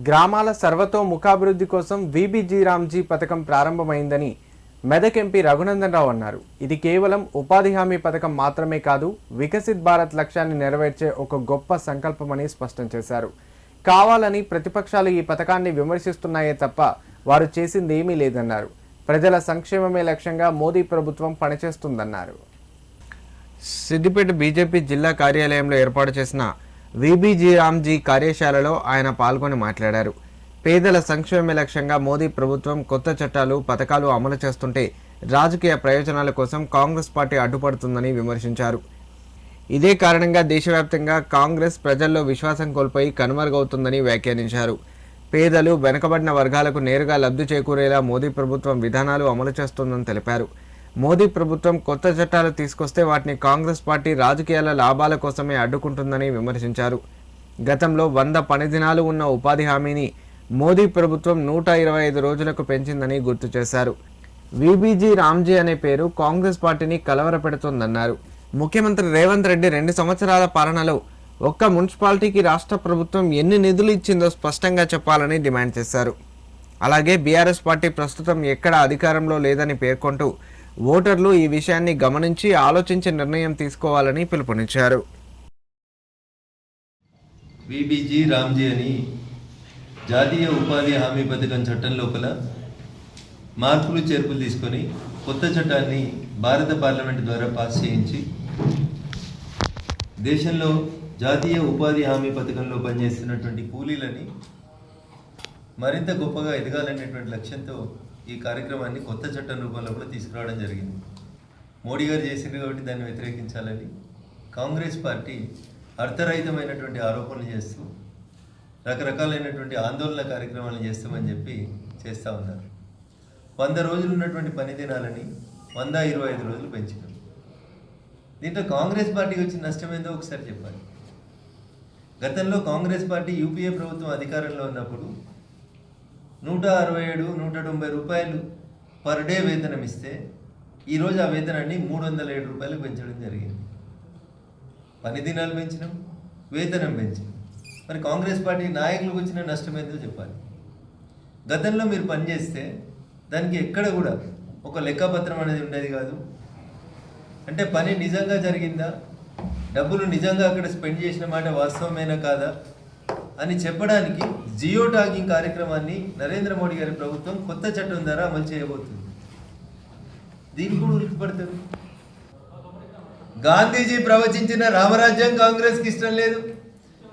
గ్రామాల సర్వతోముఖాభివృద్ధి కోసం వీబీజీ రామ్జీ పథకం ప్రారంభమైందని మెదక్ ఎంపీ రఘునందన్ రావు అన్నారు. ఇది కేవలం ఉపాధి హామీ పథకం మాత్రమే కాదు, వికసిత్ భారత్ లక్ష్యాన్ని నెరవేర్చే ఒక గొప్ప సంకల్పమని స్పష్టం చేశారు. కావాలని ప్రతిపక్షాలు ఈ పథకాన్ని విమర్శిస్తున్నాయే తప్ప వారు చేసింది ఏమీ లేదన్నారు. ప్రజల సంక్షేమమే లక్ష్యంగా మోదీ ప్రభుత్వం పనిచేస్తుందన్నారు. సిద్దిపేట బీజేపీ జిల్లా కార్యాలయంలో ఏర్పాటు చేసిన వీబీజీ రామ్జీ కార్యశాలలో ఆయన పాల్గొని మాట్లాడారు. పేదల సంక్షేమమే లక్ష్యంగా మోదీ ప్రభుత్వం కొత్త చట్టాలు, పథకాలు అమలు చేస్తుంటే రాజకీయ ప్రయోజనాల కోసం కాంగ్రెస్ పార్టీ అడ్డుపడుతుందని విమర్శించారు. ఇదే కారణంగా దేశవ్యాప్తంగా కాంగ్రెస్ ప్రజల్లో విశ్వాసం కోల్పోయి కనుమరుగవుతుందని వ్యాఖ్యానించారు. పేదలు, వెనుకబడిన వర్గాలకు నేరుగా లబ్ధి చేకూరేలా మోదీ ప్రభుత్వం విధానాలు అమలు చేస్తుందని తెలిపారు. మోదీ ప్రభుత్వం కొత్త చట్టాలు తీసుకొస్తే వాటిని కాంగ్రెస్ పార్టీ రాజకీయాల లాభాల కోసమే అడ్డుకుంటుందని విమర్శించారు. గతంలో 100 పని దినాలు ఉన్న ఉపాధి హామీని మోదీ ప్రభుత్వం 125 రోజులకు పెంచిందని గుర్తు చేశారు. వీబీజీ రామ్జీ అనే పేరు కాంగ్రెస్ పార్టీని కలవరపెడుతోందన్నారు. ముఖ్యమంత్రి రేవంత్ రెడ్డి 2 సంవత్సరాల పాలనలో ఒక్క మున్సిపాలిటీకి రాష్ట్ర ప్రభుత్వం ఎన్ని నిధులు ఇచ్చిందో స్పష్టంగా చెప్పాలని డిమాండ్ చేశారు. అలాగే బీఆర్ఎస్ పార్టీ ప్రస్తుతం ఎక్కడ అధికారంలో లేదని పేర్కొంటూ ఓటర్లు ఈ విషయాన్ని గమనించి ఆలోచించి నిర్ణయం తీసుకోవాలని పిలుపునిచ్చారు. వీబీజీ రామ్జీ అని జాతీయ ఉపాధి హామీ పథకం చట్టం లోపల మార్పులు చేర్పులు తీసుకొని కొత్త చట్టాన్ని భారత పార్లమెంటు ద్వారా పాస్ చేయించి దేశంలో జాతీయ ఉపాధి హామీ పథకంలో పనిచేస్తున్నటువంటి కూలీలని మరింత గొప్పగా ఎదగాలనేటువంటి లక్ష్యంతో ఈ కార్యక్రమాన్ని కొత్త చట్టం రూపంలో కూడా తీసుకురావడం జరిగింది. మోడీ గారు చేసింది కాబట్టి దాన్ని వ్యతిరేకించాలని కాంగ్రెస్ పార్టీ అర్థరహితమైనటువంటి ఆరోపణలు చేస్తూ రకరకాలైనటువంటి ఆందోళన కార్యక్రమాలు చేస్తామని చెప్పి చేస్తూ ఉన్నారు. 100 రోజులు ఉన్నటువంటి పని దినాలని 125 రోజులు పెంచినారు. దీంట్లో కాంగ్రెస్ పార్టీకి వచ్చిన నష్టం ఏందో ఒకసారి చెప్పాలి. గతంలో కాంగ్రెస్ పార్టీ యూపీఏ ప్రభుత్వం అధికారంలో ఉన్నప్పుడు 167, 190 రూపాయలు పర్ డే వేతనం ఇస్తే ఈరోజు ఆ వేతనాన్ని 307 రూపాయలకు పెంచడం జరిగింది. పని దినాలు పెంచినాం, వేతనం పెంచినాం. మరి కాంగ్రెస్ పార్టీ నాయకులకు వచ్చిన నష్టం ఏందో చెప్పాలి. గతంలో మీరు పనిచేస్తే దానికి ఎక్కడ కూడా ఒక లెక్కపత్రం అనేది ఉండేది కాదు. అంటే పని నిజంగా జరిగిందా, డబ్బులు నిజంగా అక్కడ స్పెండ్ చేసిన మాట వాస్తవమేనా కాదా అని చెప్పడానికి జియో టాగింగ్ కార్యక్రమాన్ని నరేంద్ర మోడీ గారి ప్రభుత్వం కొత్త చట్టం ద్వారా అమలు చేయబోతుంది. దీనికి కూడా ఉలిక్కిపడతారు. గాంధీజీ ప్రవచించిన రామరాజ్యం కాంగ్రెస్కి ఇష్టం లేదు.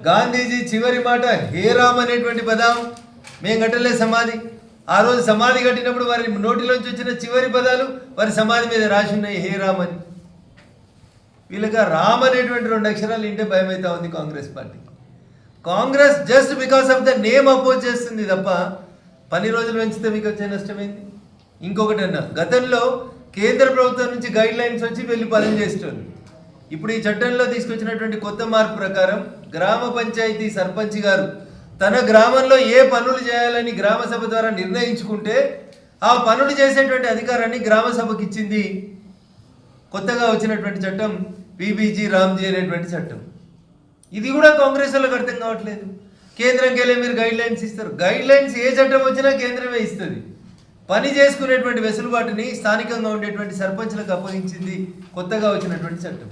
గాంధీజీ చివరి మాట హే రామ్ అనేటువంటి పదం మేము కట్టలే సమాధి. ఆ రోజు సమాధి కట్టినప్పుడు వారి నోటిలోంచి వచ్చిన చివరి పదాలు వారి సమాధి మీద రాసి ఉన్నాయి, హే రామ్ అని. వీళ్ళగా రామ్ అనేటువంటి 2 అక్షరాలు ఇంటే భయం అవుతా ఉంది Congress party. Congress just because of the name oppose చేస్తుంది తప్ప పని రోజులు పెంచితే మీకు వచ్చే నష్టమైంది. ఇంకొకటి అన్నా, గతంలో కేంద్ర ప్రభుత్వం నుంచి గైడ్ లైన్స్ వచ్చి వెళ్ళి పనులు చేస్తుంది. ఇప్పుడు ఈ చట్టంలో తీసుకొచ్చినటువంటి కొత్త మార్పు ప్రకారం గ్రామ పంచాయతీ సర్పంచ్ గారు తన గ్రామంలో ఏ పనులు చేయాలని గ్రామ సభ ద్వారా నిర్ణయించుకుంటే ఆ పనులు చేసేటువంటి అధికారాన్ని గ్రామ సభకి ఇచ్చింది కొత్తగా వచ్చినటువంటి చట్టం వీబీజీ రామ్జీ అనేటువంటి చట్టం. ఇది కూడా కాంగ్రెస్ వాళ్ళకి అర్థం కావట్లేదు. కేంద్రంకి వెళ్ళి మీరు గైడ్ లైన్స్ ఇస్తారు. గైడ్ లైన్స్ ఏ చట్టం వచ్చినా కేంద్రమే ఇస్తుంది. పని చేసుకునేటువంటి వెసులుబాటుని స్థానికంగా ఉండేటువంటి సర్పంచ్లకు అప్పగించింది కొత్తగా వచ్చినటువంటి చట్టం.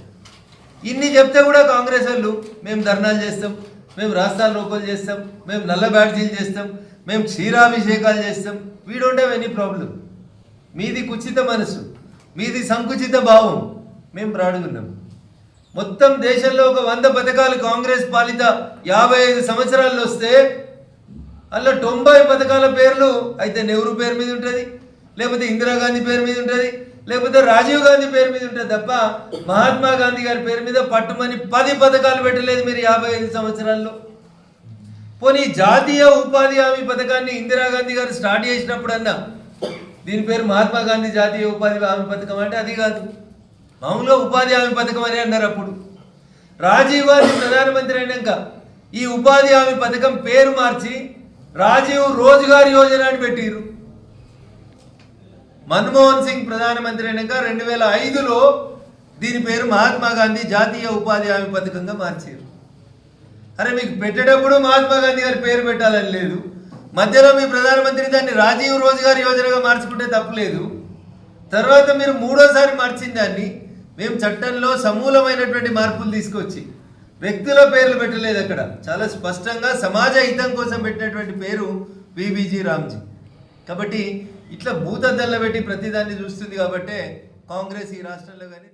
ఇన్ని చెప్తే కూడా కాంగ్రెస్ వాళ్ళు మేము ధర్నాలు చేస్తాం, మేము రాస్తాల రోకోలు చేస్తాం, మేము నల్ల బ్యాడ్జీలు చేస్తాం, మేము క్షీరాభిషేకాలు చేస్తాం. We don't have any problem. మీది కుచిత మనసు, మీది సంకుచిత భావం, మేము ప్రాడుగున్నాం. మొత్తం దేశంలో ఒక 100 పథకాలు కాంగ్రెస్ పాలిత 55 సంవత్సరాల్లో వస్తే అందులో 90 పథకాల పేర్లు అయితే నెహ్రూ పేరు మీద ఉంటుంది, లేకపోతే ఇందిరాగాంధీ పేరు మీద ఉంటుంది, లేకపోతే రాజీవ్ గాంధీ పేరు మీద ఉంటుంది తప్ప మహాత్మా గాంధీ గారి పేరు మీద పట్టుమని 10 పథకాలు పెట్టలేదు మీరు 55 సంవత్సరాల్లో. పోనీ జాతీయ ఉపాధి హామీ పథకాన్ని ఇందిరాగాంధీ గారు స్టార్ట్ చేసినప్పుడు అన్నా దీని పేరు మహాత్మా గాంధీ జాతీయ ఉపాధి హామీ పథకం అంటే అది కాదు, మామూలుగా ఉపాధి హామీ పథకం అని అన్నారు. అప్పుడు రాజీవ్ గాంధీ ప్రధానమంత్రి అయినాక ఈ ఉపాధి హామీ పథకం పేరు మార్చి రాజీవ్ రోజ్గార్ యోజన అని పెట్టిరు. మన్మోహన్ సింగ్ ప్రధానమంత్రి అయినాక 2005లో దీని పేరు మహాత్మా గాంధీ జాతీయ ఉపాధి హామీ పథకంగా మార్చారు. అరే మీకు పెట్టేటప్పుడు మహాత్మా గాంధీ గారి పేరు పెట్టాలని లేదు, మధ్యలో మీ ప్రధానమంత్రి దాన్ని రాజీవ్ రోజ్గార్ యోజనగా మార్చుకుంటే తప్పులేదు. తర్వాత మీరు మూడోసారి మార్చిన దాన్ని మేము చట్టంలో సమూలమైనటువంటి మార్పులు తీసుకొచ్చి వ్యక్తుల పేర్లు పెట్టలేదు, అక్కడ చాలా స్పష్టంగా సమాజ హితం కోసం పెట్టినటువంటి పేరు విబిజీ రామ్జీ. కాబట్టి ఇట్లా భూతద్దల్లో పెట్టి ప్రతిదాన్ని చూస్తుంది. కాబట్టే కాంగ్రెస్ ఈ రాష్ట్రంలో కానీ